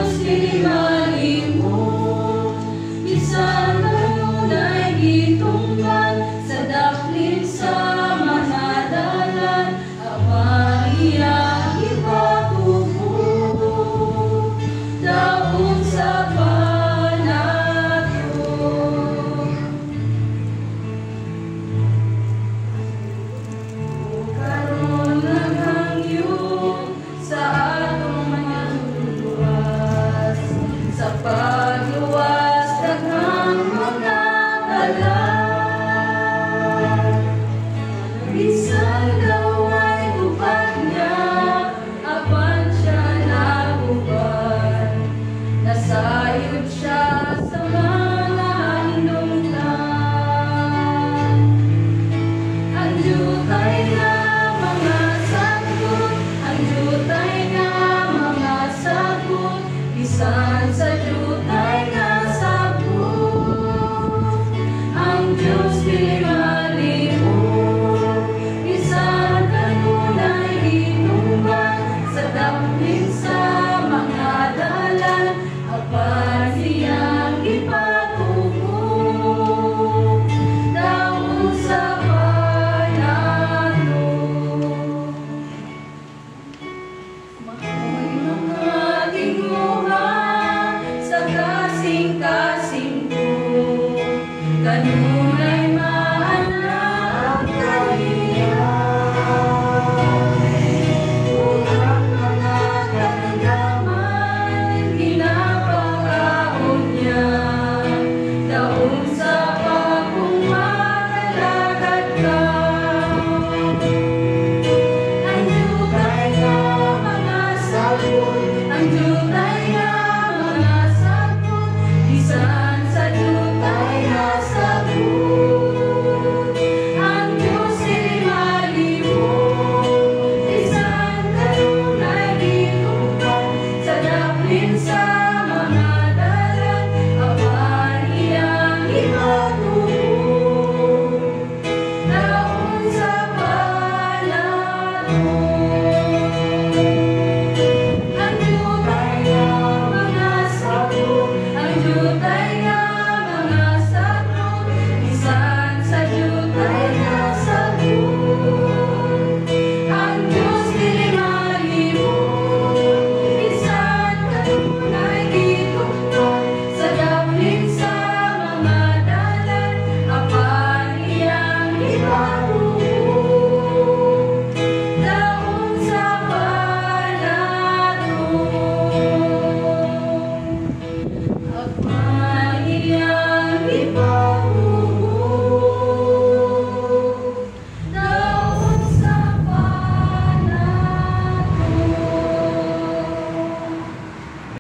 Diyos pinimalimot, bisan kanunay gitunggan sa daplin sa mga dalan, apan iya ipatubog daon sa panato. Karon naghangyo sa atong mga luwas, sa pagluwas daghang mga kalan. Bisan gaway tupad niya, apan siya naguban, nasayod siya sa mga hinungdan. Ang jutay nga mga sagot, ang jutay nga mga sagot, bisan sa jutay nga sagot, ang Diyos pinimalimot, bisan kanunay gitunggan sa daplin sa mga dalan, apan siyang ipatubog daon sa panato. Mako'y mga tinguhan sa kasing-kasing ko, kanunay mahanap kaliyan. Unang mga karamdaman, ginapakaon niya, daon sa pagkong makalagad ka. Ang jutay nga mga sagot, ang jutay nga mga sagot, bisan sa jutay nga sagot, ang Diyos pinimalimot, bisan kanunay gitunggan sa daplin sa